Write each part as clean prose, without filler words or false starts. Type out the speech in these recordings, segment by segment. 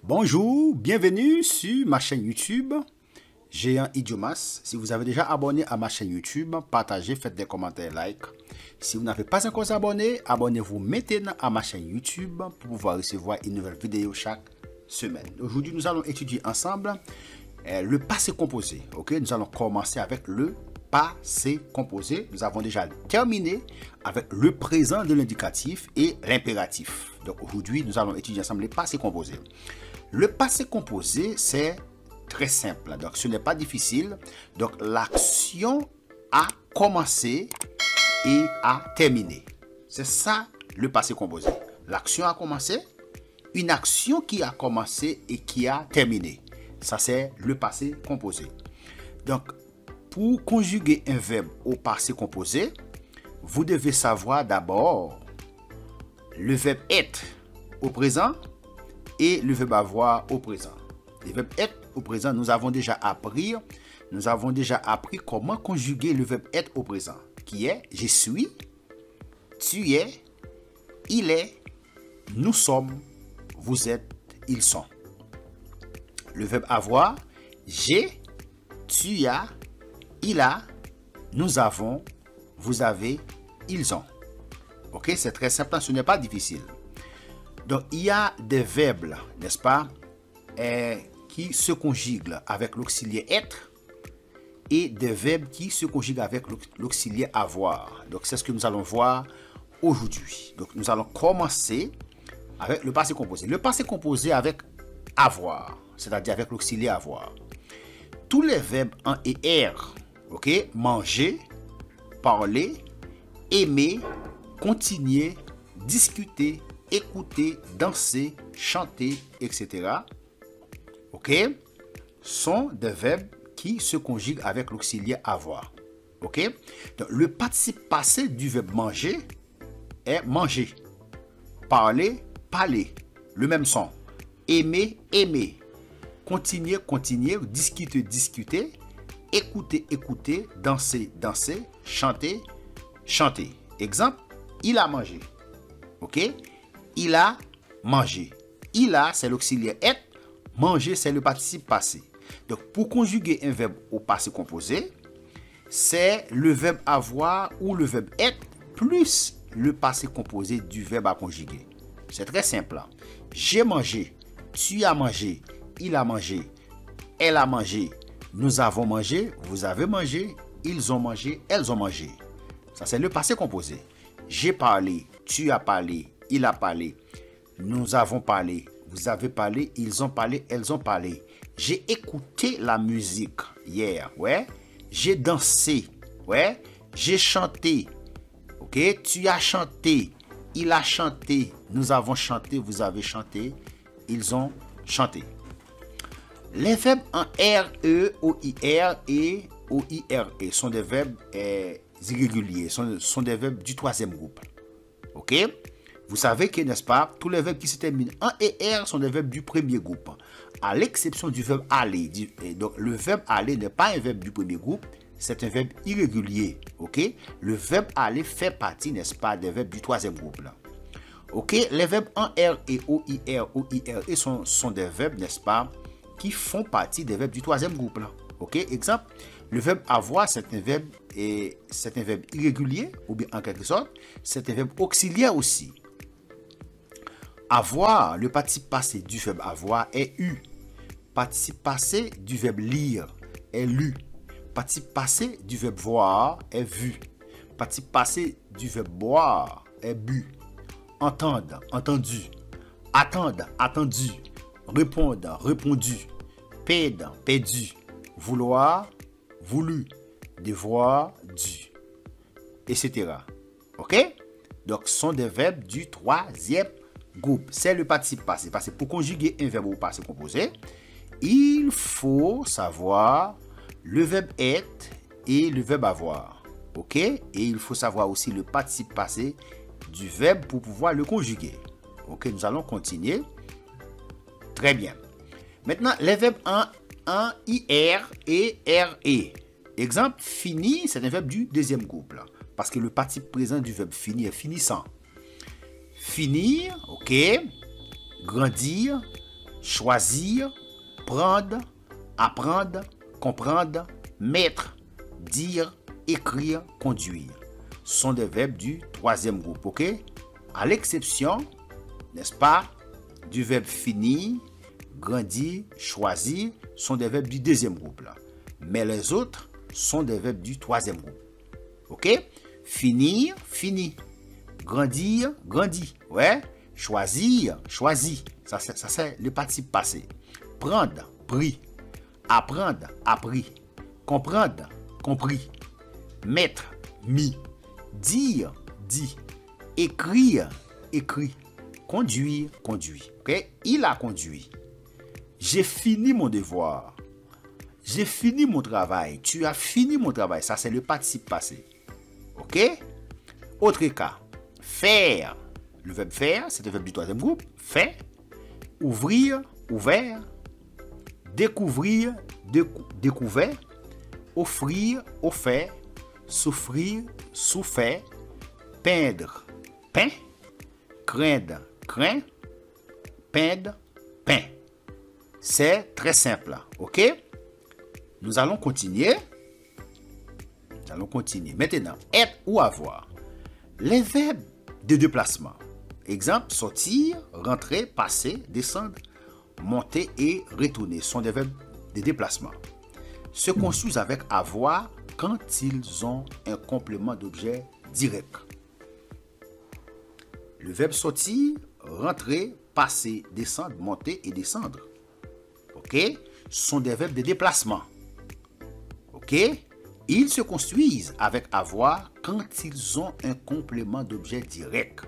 Bonjour, bienvenue sur ma chaîne YouTube Géant Idiomas. Si vous avez déjà abonné à ma chaîne YouTube, partagez, faites des commentaires, like. Si vous n'avez pas encore abonné, abonnez-vous maintenant à ma chaîne YouTube pour pouvoir recevoir une nouvelle vidéo chaque semaine. Aujourd'hui, nous allons étudier ensemble le passé composé. Ok, nous allons commencer avec le passé composé. Nous avons déjà terminé avec le présent de l'indicatif et l'impératif. Donc aujourd'hui, nous allons étudier ensemble le passé composé. Le passé composé, c'est très simple. Donc ce n'est pas difficile. Donc l'action a commencé et a terminé. C'est ça le passé composé. L'action a commencé, une action qui a commencé et qui a terminé. Ça, c'est le passé composé. Donc, pour conjuguer un verbe au passé composé, vous devez savoir d'abord le verbe être au présent et le verbe avoir au présent. Le verbe être au présent, nous avons déjà appris comment conjuguer le verbe être au présent, qui est je suis, tu es, il est, nous sommes, vous êtes, ils sont. Le verbe avoir, j'ai, tu as, il a, nous avons, vous avez, ils ont. Ok, c'est très simple, ce n'est pas difficile. Donc, il y a des verbes, n'est-ce pas, qui se conjuguent avec l'auxiliaire être et des verbes qui se conjuguent avec l'auxiliaire avoir. Donc, c'est ce que nous allons voir aujourd'hui. Donc, nous allons commencer avec le passé composé. Le passé composé avec avoir, c'est-à-dire avec l'auxiliaire avoir. Tous les verbes en ER, ok, manger, parler, aimer, continuer, discuter, écouter, danser, chanter, etc. Ok, sont des verbes qui se conjuguent avec l'auxiliaire avoir. Ok, donc le participe passé du verbe manger est manger, parler, parler, le même son, aimer, aimer, continuer, continuer, discuter, discuter, écouter, écouter, danser, danser, chanter, chanter. Exemple, il a mangé. Ok, il a mangé. Il a, c'est l'auxiliaire être. Manger, c'est le participe passé. Donc, pour conjuguer un verbe au passé composé, c'est le verbe avoir ou le verbe être plus le passé composé du verbe à conjuguer. C'est très simple. J'ai mangé, tu as mangé, il a mangé, elle a mangé, nous avons mangé, vous avez mangé, ils ont mangé, elles ont mangé. Ça, c'est le passé composé. J'ai parlé, tu as parlé, il a parlé, nous avons parlé, vous avez parlé, ils ont parlé, elles ont parlé. J'ai écouté la musique hier, ouais. J'ai dansé, ouais. J'ai chanté, ok. Tu as chanté, il a chanté, nous avons chanté, vous avez chanté, ils ont chanté. Les verbes en RE, OIR et OIRE sont des verbes irréguliers, sont des verbes du troisième groupe, ok. Vous savez que, n'est-ce pas, tous les verbes qui se terminent en ER sont des verbes du premier groupe, à l'exception du verbe aller. Donc, le verbe aller n'est pas un verbe du premier groupe, c'est un verbe irrégulier. Ok? Le verbe aller fait partie, n'est-ce pas, des verbes du troisième groupe. Là. Ok? Les verbes en R et OIR, OIRE sont des verbes, n'est-ce pas, qui font partie des verbes du troisième groupe. Là. Ok? Exemple, le verbe avoir, c'est un verbe irrégulier, ou bien en quelque sorte, c'est un verbe auxiliaire aussi. Avoir, le participe passé du verbe avoir est eu. Participe passé du verbe lire est lu. Participe passé du verbe voir est vu. Participe passé du verbe boire est bu. Entendre, entendu. Attendre, attendu. Répondre, répondu. Perdre, perdu. Vouloir, voulu. Devoir, dû. Etc. Ok? Donc, ce sont des verbes du troisième groupe. C'est le participe passé. Parce que pour conjuguer un verbe au passé composé, il faut savoir le verbe être et le verbe avoir. Ok? Et il faut savoir aussi le participe passé du verbe pour pouvoir le conjuguer. Ok? Nous allons continuer. Très bien. Maintenant, les verbes en IR et RE. Exemple, fini, c'est un verbe du deuxième groupe. Là, parce que le participe présent du verbe fini est finissant. Finir, ok. Grandir, choisir, prendre, apprendre, comprendre, mettre, dire, écrire, conduire. Sont des verbes du troisième groupe, ok? À l'exception, n'est-ce pas, du verbe finir, grandir, choisir, sont des verbes du deuxième groupe là. Mais les autres sont des verbes du troisième groupe. Ok? Finir, fini. Grandir, grandi. Ouais? Choisir, choisi. Ça c'est le participe passé. Prendre, pris. Apprendre, appris. Comprendre, compris. Mettre, mis. Dire, dit. Écrire, écrit. Conduire, conduit. Ok? Il a conduit. J'ai fini mon devoir. J'ai fini mon travail. Tu as fini mon travail. Ça, c'est le participe passé. Ok? Autre cas. Faire. Le verbe faire, c'est le verbe du troisième groupe. Fait. Ouvrir, ouvert. Découvrir, découvert. Offrir, offert. Souffrir, souffert. Peindre, peint. Craindre, craint. Peindre, peint. C'est très simple. Ok? Nous allons continuer. Maintenant, être ou avoir. Les verbes de déplacement. Exemple, sortir, rentrer, passer, descendre, monter et retourner sont des verbes de déplacement. Se construisent avec avoir quand ils ont un complément d'objet direct. Le verbe sortir, rentrer, passer, descendre, monter et descendre. Ok? Sont des verbes de déplacement. Ok? Ils se construisent avec avoir quand ils ont un complément d'objet direct.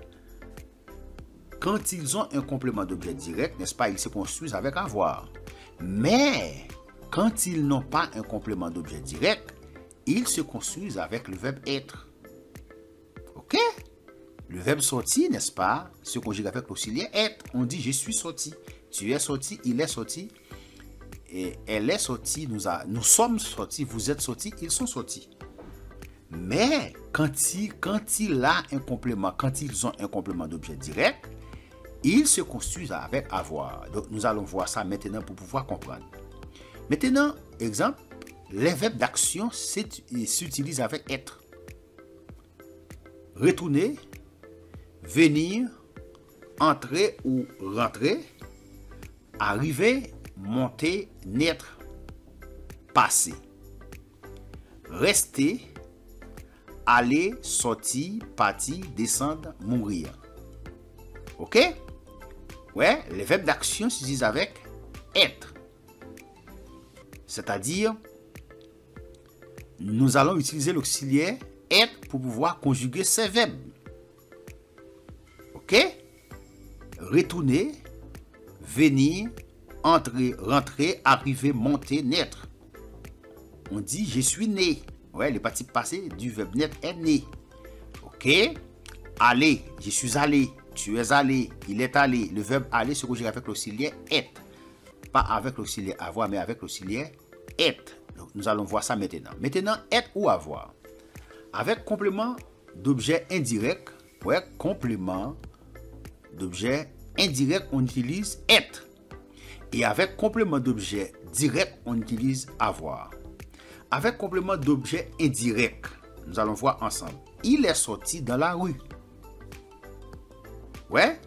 Quand ils ont un complément d'objet direct, n'est-ce pas, ils se construisent avec avoir. Mais quand ils n'ont pas un complément d'objet direct, ils se construisent avec le verbe être. Ok? Le verbe sortir, n'est-ce pas, se conjugue avec l'auxiliaire être. On dit je suis sorti. Tu es sorti, il est sorti. Et elle est sortie, nous sommes sortis, vous êtes sortis, ils sont sortis. Mais quand il a un complément, quand ils ont un complément d'objet direct, ils se construisent avec avoir. Donc nous allons voir ça maintenant pour pouvoir comprendre. Maintenant, exemple, les verbes d'action s'utilisent avec être. Retourner, venir, entrer ou rentrer, arriver, monter, naître, passer. Rester, aller, sortir, partir, descendre, mourir. Ok? Ouais, les verbes d'action s'utilisent avec être. C'est-à-dire, nous allons utiliser l'auxiliaire être pour pouvoir conjuguer ces verbes. Ok? Retourner, venir, entrer, rentrer, arriver, monter, naître. On dit je suis né. Ouais, le participe passé du verbe naître est né. Ok? Aller, je suis allé. Tu es allé, il est allé. Le verbe aller se conjugue avec l'auxiliaire être. Pas avec l'auxiliaire avoir, mais avec l'auxiliaire être. Donc, nous allons voir ça maintenant. Maintenant, être ou avoir. Avec complément d'objet indirect, ouais, complément d'objet indirect, on utilise être. Et avec complément d'objet direct, on utilise avoir. Avec complément d'objet indirect, nous allons voir ensemble. Il est sorti dans la rue. Ouais,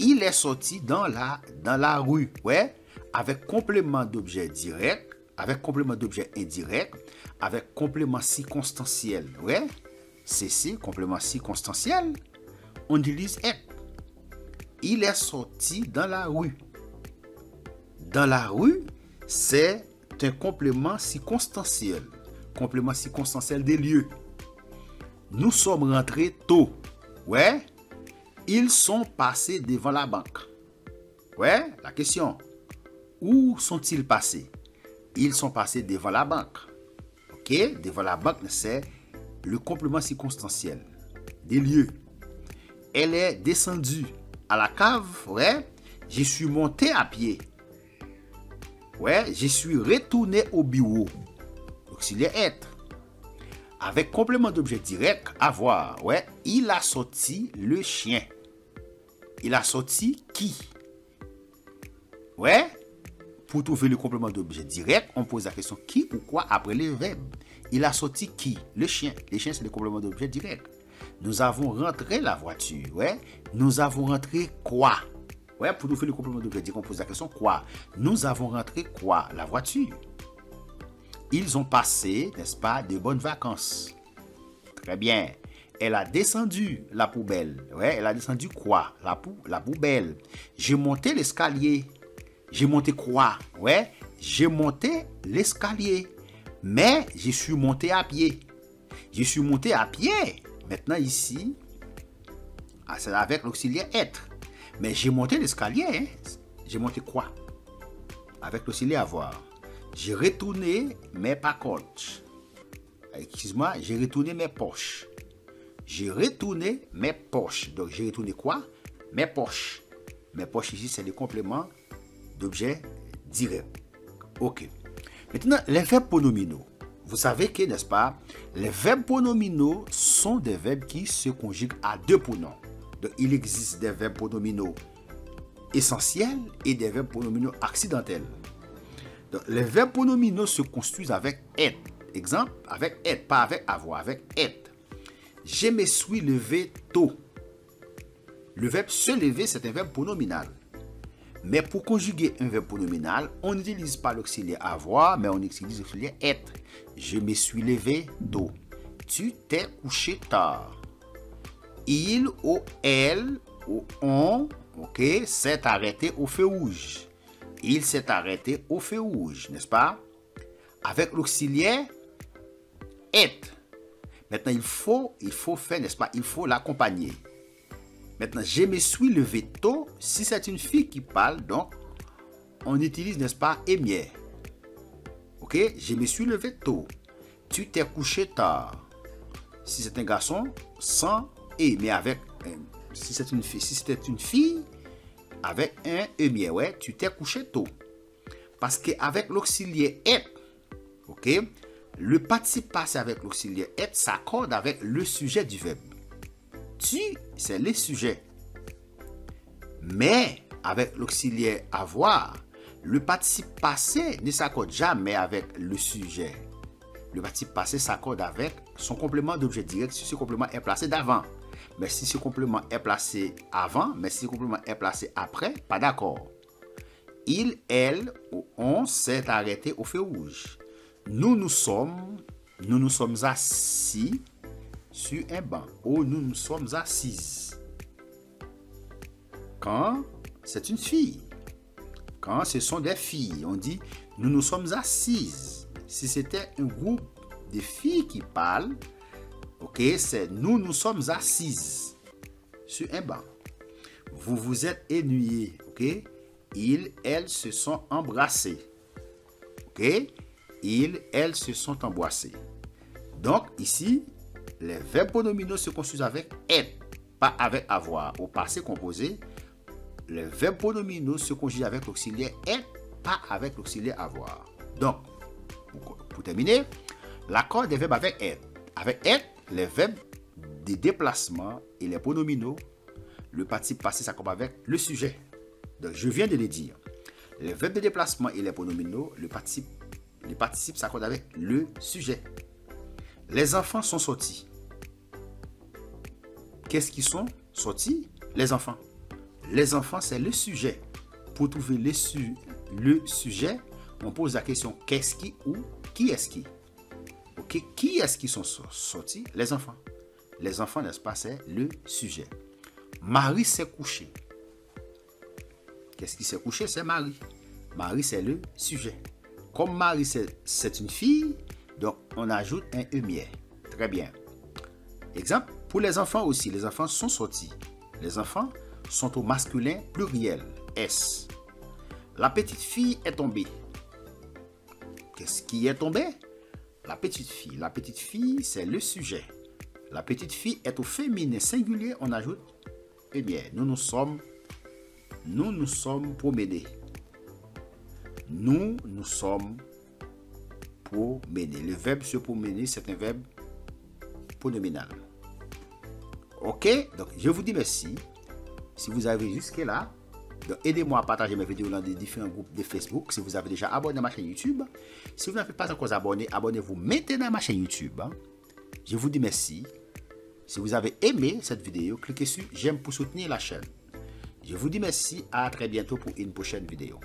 il est sorti dans la rue. Ouais, avec complément d'objet direct, avec complément d'objet indirect, avec complément circonstanciel. Ouais, c'est complément circonstanciel. On utilise être. Il est sorti dans la rue. Dans la rue, c'est un complément circonstanciel. Complément circonstanciel des lieux. Nous sommes rentrés tôt. Ouais. Ils sont passés devant la banque. Ouais, la question. Où sont-ils passés? Ils sont passés devant la banque. Ok, devant la banque, c'est le complément circonstanciel des lieux. Elle est descendue à la cave. Ouais, je suis monté à pied. Ouais, je suis retourné au bureau. Auxiliaire être. Avec complément d'objet direct, avoir. Ouais, il a sorti le chien. Il a sorti qui? Ouais. Pour trouver le complément d'objet direct, on pose la question qui ou quoi après le verbe. Il a sorti qui? Le chien. Les chiens, c'est le complément d'objet direct. Nous avons rentré la voiture. Ouais. Nous avons rentré quoi? Ouais, pour trouver le complément d'objet direct, on pose la question quoi? Nous avons rentré quoi? La voiture. Ils ont passé, n'est-ce pas, de bonnes vacances. Très bien. Elle a descendu la poubelle. Ouais, elle a descendu quoi? La poubelle. J'ai monté l'escalier. J'ai monté quoi? Ouais, j'ai monté l'escalier. Mais je suis monté à pied. Je suis monté à pied. Maintenant ici, c'est avec l'auxiliaire être. Mais j'ai monté l'escalier. Hein? J'ai monté quoi? Avec l'auxiliaire avoir. J'ai retourné mes pacotes. Excuse-moi, j'ai retourné mes poches. J'ai retourné mes poches. Donc j'ai retourné quoi? Mes poches. Mes poches ici, c'est le complément d'objet direct. Ok. Maintenant, les verbes pronominaux. Vous savez que, n'est-ce pas, les verbes pronominaux sont des verbes qui se conjuguent à deux pronoms. Donc, il existe des verbes pronominaux essentiels et des verbes pronominaux accidentels. Donc, les verbes pronominaux se construisent avec être. Exemple, avec être, pas avec avoir, avec être. Je me suis levé tôt. Le verbe se lever, c'est un verbe pronominal. Mais pour conjuguer un verbe pronominal, on n'utilise pas l'auxiliaire avoir, mais on utilise l'auxiliaire être. Je me suis levé tôt. Tu t'es couché tard. Il ou elle ou on, ok, s'est arrêté au feu rouge. Il s'est arrêté au feu rouge, n'est-ce pas? Avec l'auxiliaire être. Maintenant, il faut faire, n'est-ce pas? Il faut l'accompagner. Maintenant, je me suis levé tôt. Si c'est une fille qui parle, donc, on utilise, n'est-ce pas, émière. Ok? Je me suis levé tôt. Tu t'es couché tard. Si c'est un garçon, sans et, mais avec, si c'était une fille, avec un émière, ouais, tu t'es couché tôt. Parce qu'avec l'auxiliaire être, ok, le participe passé avec l'auxiliaire être s'accorde avec le sujet du verbe. Tu, c'est le sujet. Mais avec l'auxiliaire avoir, le participe passé ne s'accorde jamais avec le sujet. Le participe passé s'accorde avec son complément d'objet direct si ce complément est placé d'avant. Mais si ce complément est placé avant, mais si ce complément est placé après, pas d'accord. Il, elle ou on s'est arrêté au feu rouge. Nous nous sommes assis sur un banc. Ou nous nous sommes assises. Quand c'est une fille. Quand ce sont des filles, on dit nous nous sommes assises. Si c'était un groupe de filles qui parlent, ok, c'est nous nous sommes assises sur un banc. Vous vous êtes ennuyés, ok. Ils, elles se sont embrassés. Ok. Ils, elles se sont embrassés. Donc ici, les verbes pronominaux se construisent avec être, pas avec avoir. Au passé composé, les verbes pronominaux se conjuguent avec l'auxiliaire être, pas avec l'auxiliaire avoir. Donc, pour terminer, l'accord des verbes avec être. Avec être, les verbes de déplacement et les pronominaux, le participe passé s'accorde avec le sujet. Donc, je viens de le dire. Les verbes de déplacement et les pronominaux, le participe s'accorde avec le sujet. Les enfants sont sortis. Qu'est-ce qu'ils sont sortis? Les enfants. Les enfants, c'est le sujet. Pour trouver le sujet, on pose la question qu'est-ce qui ou qui est-ce qui? Ok, qui est-ce qui sont sortis? Les enfants. Les enfants, n'est-ce pas, c'est le sujet. Marie s'est couché. Qu'est-ce qui s'est couché? C'est Marie. Marie, c'est le sujet. Comme Marie, c'est une fille, donc on ajoute un émière. Très bien. Exemple, pour les enfants aussi, les enfants sont sortis. Les enfants sont au masculin pluriel, S. La petite fille est tombée. Qu'est-ce qui est tombé? La petite fille. La petite fille, c'est le sujet. La petite fille est au féminin singulier, on ajoute émière. Nous nous sommes promenés. Nous nous sommes promenés. Le verbe se promener, c'est un verbe pronominal. Ok, donc je vous dis merci. Si vous avez jusque là, Donc, aidez-moi à partager mes vidéos dans les différents groupes de Facebook. Si vous avez déjà abonné à ma chaîne YouTube. Si vous n'avez pas encore abonné, abonnez-vous maintenant à ma chaîne YouTube. Je vous dis merci. Si vous avez aimé cette vidéo, cliquez sur j'aime pour soutenir la chaîne. Je vous dis merci. À très bientôt pour une prochaine vidéo.